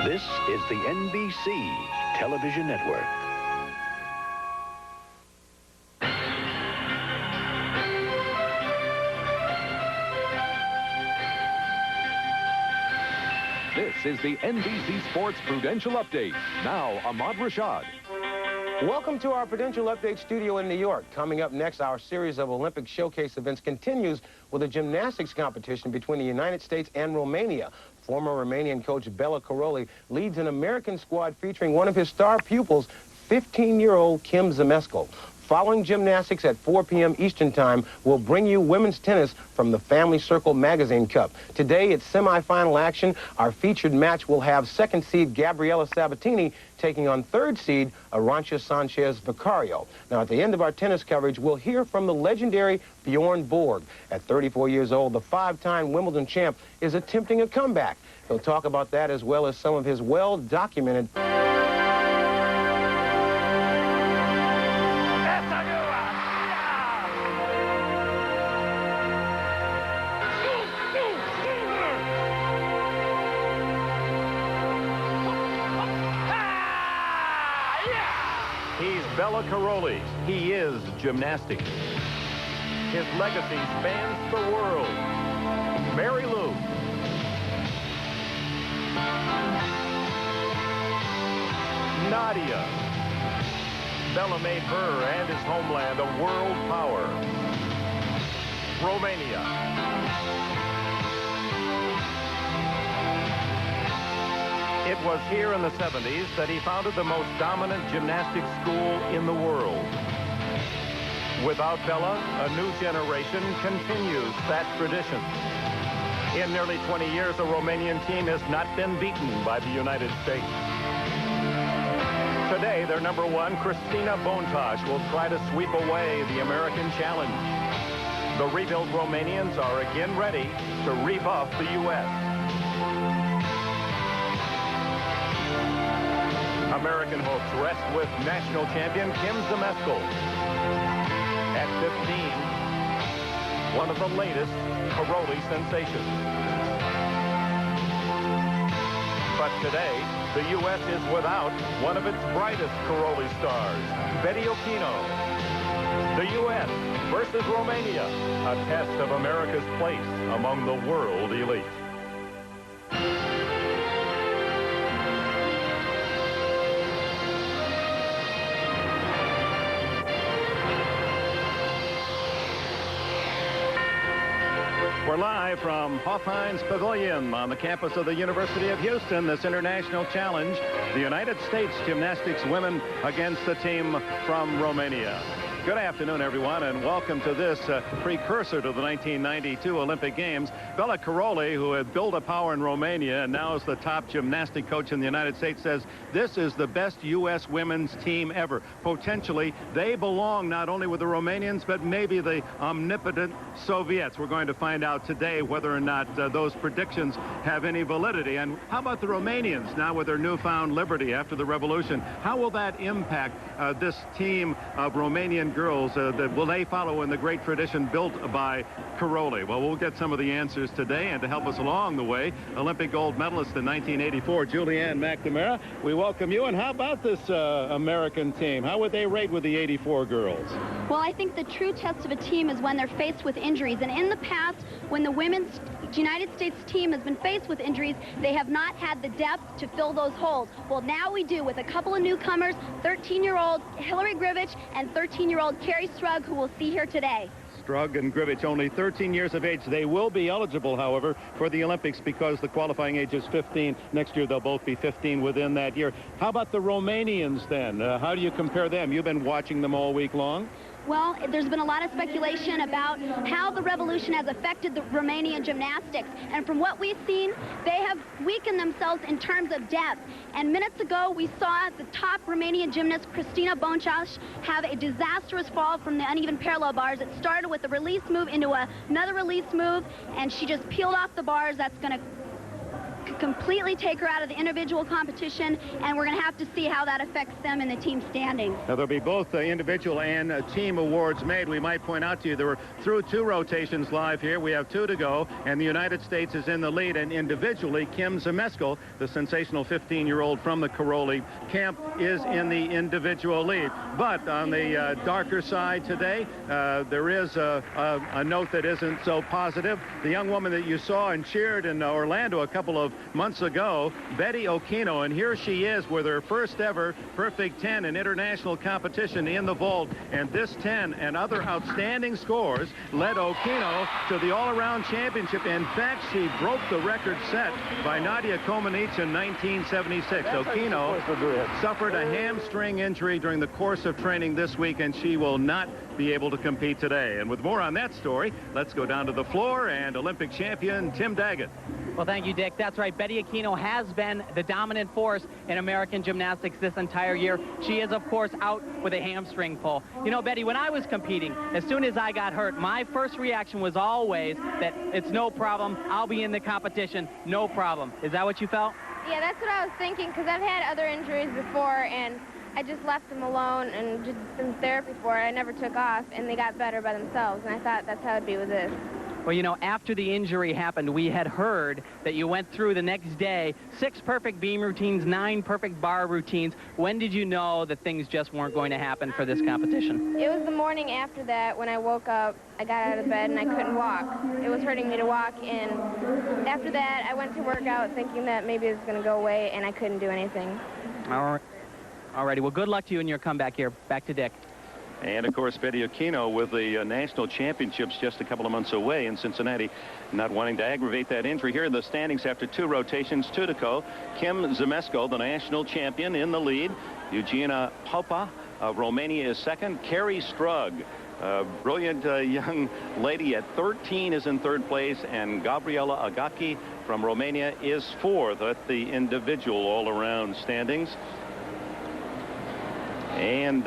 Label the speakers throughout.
Speaker 1: This is the NBC Television Network.
Speaker 2: This is the NBC Sports Prudential Update. Now, Ahmad Rashad.
Speaker 3: Welcome to our Prudential Update studio in New York. Coming up next, our series of Olympic showcase events continues with a gymnastics competition between the United States and Romania. Former Romanian coach Bela Karolyi leads an American squad featuring one of his star pupils, 15-year-old Kim Zmeskal. Following gymnastics at 4 p.m. Eastern Time, we'll bring you women's tennis from the Family Circle Magazine Cup. Today, it's semifinal action. Our featured match will have second seed Gabriela Sabatini taking on third seed Arantxa Sanchez Vicario. Now, at the end of our tennis coverage, we'll hear from the legendary Bjorn Borg. At 34 years old, the five-time Wimbledon champ is attempting a comeback. He'll talk about that as well as some of his well-documented
Speaker 4: He's Bela Karolyi. He is gymnastics. His legacy spans the world. Mary Lou. Nadia. Bela made her and his homeland a world power. Romania. It was here in the 70s that he founded the most dominant gymnastics school in the world. Without Bela, a new generation continues that tradition. In nearly 20 years, the Romanian team has not been beaten by the United States. Today, their number one, Cristina Bontaș, will try to sweep away the American challenge. The rebuilt Romanians are again ready to rebuff the U.S. American hopes rest with national champion Kim Zmeskal. At 15, one of the latest Karolyi sensations. But today, the U.S. is without one of its brightest Karolyi stars, Betty Okino. The U.S. versus Romania, a test of America's place among the world elite. We're live from Hofheinz Pavilion on the campus of the University of Houston. This international challenge, the United States gymnastics women against the team from Romania. Good afternoon, everyone, and welcome to this precursor to the 1992 Olympic Games. Bela Karolyi, who had built a power in Romania and now is the top gymnastic coach in the United States, says this is the best U.S. women's team ever. Potentially, they belong not only with the Romanians, but maybe the omnipotent Soviets. We're going to find out today whether or not those predictions have any validity. And how about the Romanians now with their newfound liberty after the revolution? How will that impact this team of Romanian girls? Will they follow in the great tradition built by Karolyi? Well, we'll get some of the answers today, and to help us along the way, Olympic gold medalist in 1984, Julianne McNamara. We welcome you. And how about this American team? How would they rate with the 84 girls?
Speaker 5: Well, I think the true test of a team is when they're faced with injuries. And in the past, when the women's United States team has been faced with injuries, they have not had the depth to fill those holes. Well, now we do with a couple of newcomers, 13-year-old Hillary Grivich and 13-year-old Carrie Strug, who we'll see here today.
Speaker 4: Strug and Grivich, only 13 years of age. They will be eligible, however, for the Olympics because the qualifying age is 15. Next year, they'll both be 15 within that year. How about the Romanians, then? How do you compare them? You've been watching them all week long.
Speaker 5: Well, there's been a lot of speculation about how the revolution has affected the Romanian gymnastics. And from what we've seen, they have weakened themselves in terms of depth. And minutes ago, we saw the top Romanian gymnast, Cristina Bontaș, have a disastrous fall from the uneven parallel bars. It started with a release move into another release move, and she just peeled off the bars. That's going to could completely take her out of the individual competition, and we're going to have to see how that affects them in the team standings.
Speaker 4: Now, there'll be both individual and team awards made. We might point out to you that we're through 2 rotations live here. We have 2 to go, and the United States is in the lead. And individually, Kim Zmeskal, the sensational 15-year-old from the Karolyi camp, is in the individual lead. But on the darker side today, there is a note that isn't so positive. The young woman that you saw and cheered in Orlando a couple of months ago, Betty Okino, and here she is with her first ever perfect 10 in international competition in the vault. And this 10 and other outstanding scores led Okino to the all-around championship. In fact, she broke the record set by Nadia Comaneci in 1976. Okino suffered a hamstring injury during the course of training this week, and she will not be able to compete today. And with more on that story, let's go down to the floor and Olympic champion Tim Daggett.
Speaker 6: Well, thank you, Dick. That's right. Betty Okino has been the dominant force in American gymnastics this entire year. She is, of course, out with a hamstring pull. You know, Betty, when I was competing, as soon as I got hurt, my first reaction was always that it's no problem. I'll be in the competition. No problem. Is that what you felt?
Speaker 7: Yeah, that's what I was thinking, because I've had other injuries before, and I just left them alone and did some therapy for it. I never took off, and they got better by themselves, and I thought that's how it'd be with this.
Speaker 6: Well, you know, after the injury happened, we had heard that you went through the next day 6 perfect beam routines, 9 perfect bar routines. When did you know that things just weren't going to happen for this competition?
Speaker 7: It was the morning after that when I woke up. I got out of bed and I couldn't walk. It was hurting me to walk, and after that I went to work out thinking that maybe it was going to go away, and I couldn't do anything.
Speaker 6: All righty. Well, good luck to you in your comeback here. Back to Dick.
Speaker 4: And, of course, Betty Okino with the national championships just a couple of months away in Cincinnati, not wanting to aggravate that injury. Here in the standings after 2 rotations, 2 to go. Kim Zmeskal, the national champion, in the lead. Eugenia Popa of Romania is second. Carrie Strug, a brilliant young lady at 13, is in 3rd place. And Gabriela Agaki from Romania is 4th at the individual all-around standings. And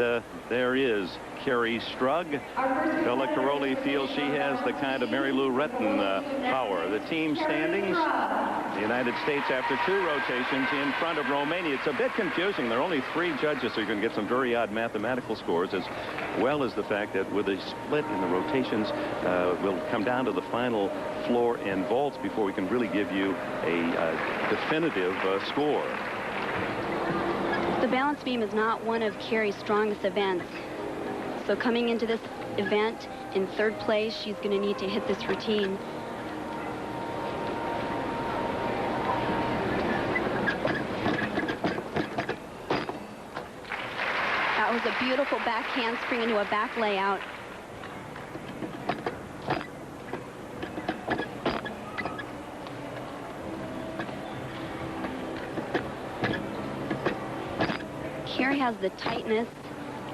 Speaker 4: there is Carrie Strug. Bella Karolyi feels she has the kind of Mary Lou Retton power. The team standings, the United States after 2 rotations in front of Romania. It's a bit confusing. There are only 3 judges, so you're going to get some very odd mathematical scores, as well as the fact that with a split in the rotations, we'll come down to the final floor and vaults before we can really give you a definitive score.
Speaker 5: The balance beam is not one of Carrie's strongest events. So coming into this event in 3rd place, she's going to need to hit this routine. That was a beautiful back handspring into a back layout. Carrie has the tightness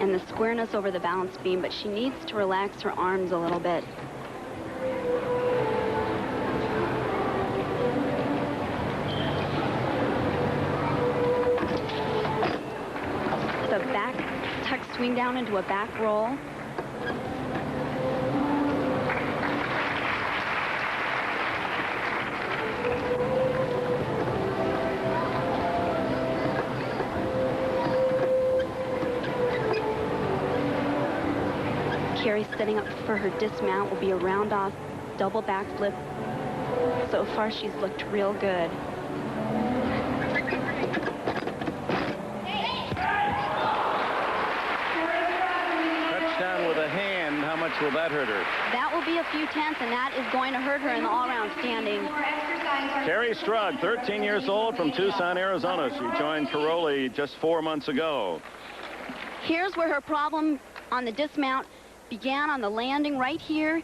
Speaker 5: and the squareness over the balance beam, but she needs to relax her arms a little bit. The back tuck swing down into a back roll. Carrie setting up for her dismount will be a round-off double backflip. So far, she's looked real good.
Speaker 4: Touchdown with a hand. How much will that hurt her?
Speaker 5: That will be a few tenths, and that is going to hurt her in the all-around standing.
Speaker 4: Carrie Strug, 13 years old, from Tucson, Arizona. She joined Karolyi just 4 months ago.
Speaker 5: Here's where her problem on the dismount began, on the landing right here.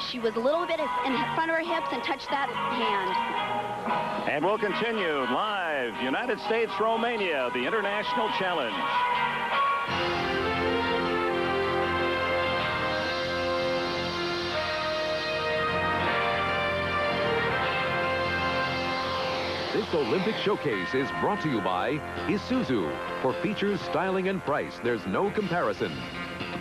Speaker 5: She was a little bit in front of her hips and touched that hand.
Speaker 4: And we'll continue live. United States, Romania, the International Challenge.
Speaker 2: This Olympic showcase is brought to you by Isuzu. For features, styling, and price, there's no comparison.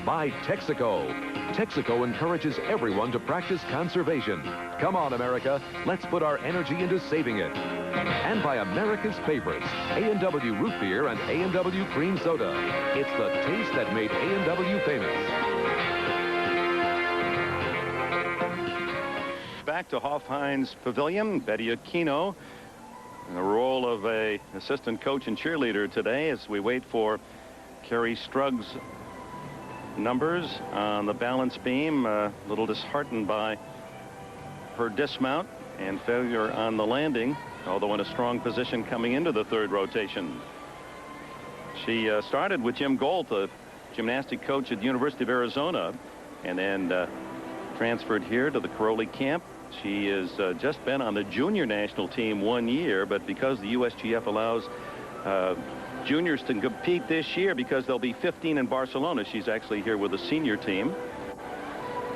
Speaker 2: by Texaco. Texaco encourages everyone to practice conservation. Come on, America, let's put our energy into saving it. And by America's favorites, A&W Root Beer and A&W Cream Soda. It's the taste that made A&W famous.
Speaker 4: Back to Hoffheinz Pavilion, Betty Aquino in the role of a assistant coach and cheerleader today as we wait for Carrie Strugg's numbers on the balance beam. A little disheartened by her dismount and failure on the landing, although in a strong position coming into the third rotation. She started with Jim Gold, the gymnastic coach at the University of Arizona, and then transferred here to the Caroli camp. She has just been on the junior national team 1 year, but because the USGF allows juniors to compete this year because there'll be 15 in Barcelona, she's actually here with the senior team.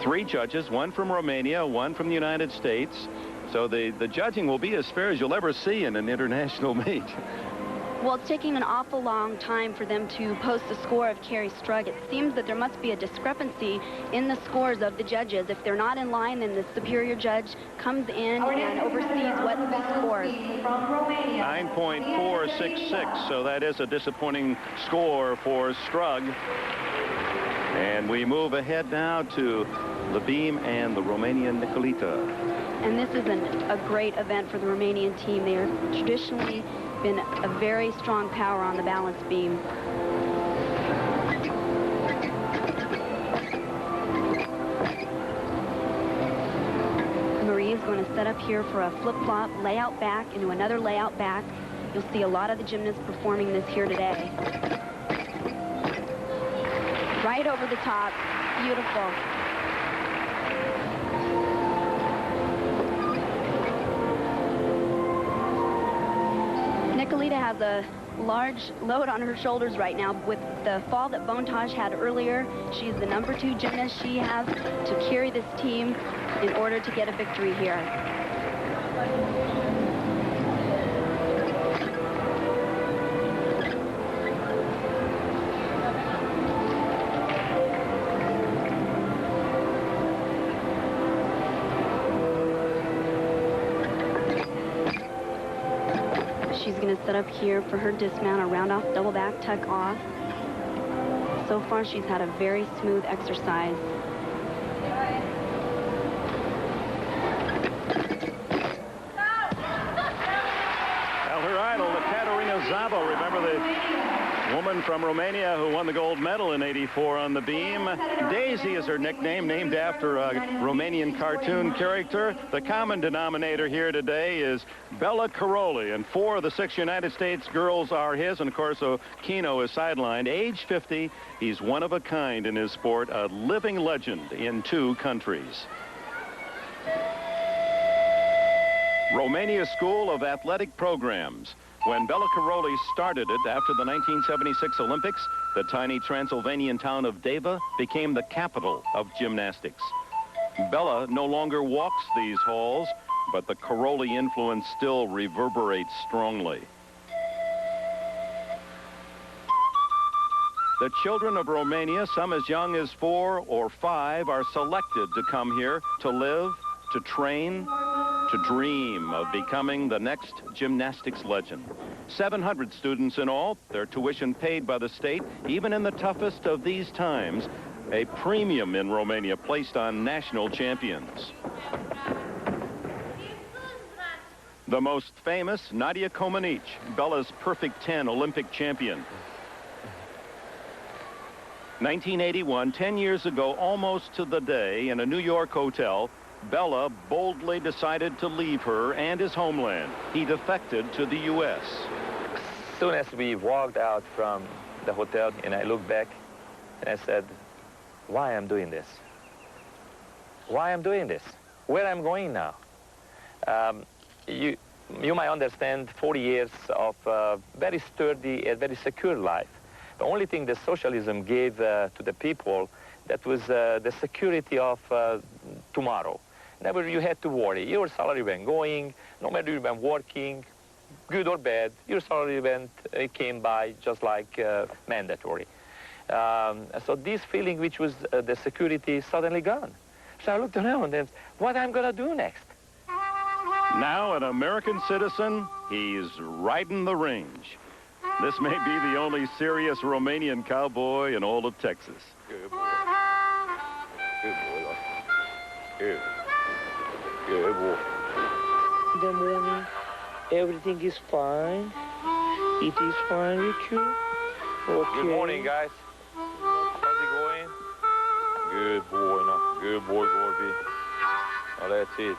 Speaker 4: 3 judges, 1 from Romania, 1 from the United States. So the judging will be as fair as you'll ever see in an international meet.
Speaker 5: Well, it's taking an awful long time for them to post the score of Carrie Strug. It seems that there must be a discrepancy in the scores of the judges. If they're not in line, then the superior judge comes in and oversees what the scores.
Speaker 4: 9.466, so that is a disappointing score for Strug. And we move ahead now to the beam and the Romanian Nicolita.
Speaker 5: And this is a great event for the Romanian team. They are traditionally been a very strong power on the balance beam. Marie is going to set up here for a flip-flop, layout back into another layout back. You'll see a lot of the gymnasts performing this here today. Right over the top. Beautiful. Nicolita has a large load on her shoulders right now with the fall that Bontage had earlier. She's the #2 gymnast. She has to carry this team in order to get a victory here. She's going to set up here for her dismount, a round off, double back, tuck off. So far, she's had a very smooth exercise.
Speaker 4: Well, her idol, Katerina Zabo, remember the woman from Romania who won the gold medal in '84 on the beam. Daisy is her nickname, named after a Romanian cartoon character. The common denominator here today is Bella Caroli, and 4 of the 6 United States girls are his, and of course Aquino is sidelined. Age 50, he's one of a kind in his sport, a living legend in 2 countries. Romania School of Athletic Programs. When Bella Caroli started it after the 1976 Olympics, the tiny Transylvanian town of Deva became the capital of gymnastics. Bella no longer walks these halls, but the Caroli influence still reverberates strongly. The children of Romania, some as young as 4 or 5, are selected to come here to live, to train, to dream of becoming the next gymnastics legend. 700 students in all, their tuition paid by the state. Even in the toughest of these times, a premium in Romania placed on national champions. The most famous, Nadia Comaneci, Bella's perfect 10 Olympic champion. 1981, 10 years ago, almost to the day, in a New York hotel, Bella boldly decided to leave her and his homeland. He defected to the U.S.
Speaker 8: As soon as we walked out from the hotel, and I looked back, and I said, why I'm doing this? Why I'm doing this? Where I'm going now? You might understand 40 years of very sturdy and very secure life. The only thing that socialism gave to the people, that was the security of tomorrow. Never you had to worry. Your salary went going, no matter you went working, good or bad, your salary came by just like mandatory. So this feeling, which was the security, is suddenly gone. So I looked around and what I'm going to do next?
Speaker 4: Now an American citizen, he's riding the range. This may be the only serious Romanian cowboy in all of Texas.
Speaker 8: Good boy. Good boy. Good. Good boy. In the morning, everything is fine. It is fine with you? Okay. Good morning, guys. How's it going? Good boy, now. Good boy, Gorby. Oh, that's it.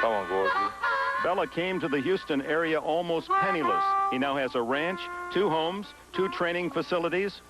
Speaker 8: Come on, Gorby.
Speaker 4: Bella came to the Houston area almost penniless. He now has a ranch, 2 homes, 2 training facilities,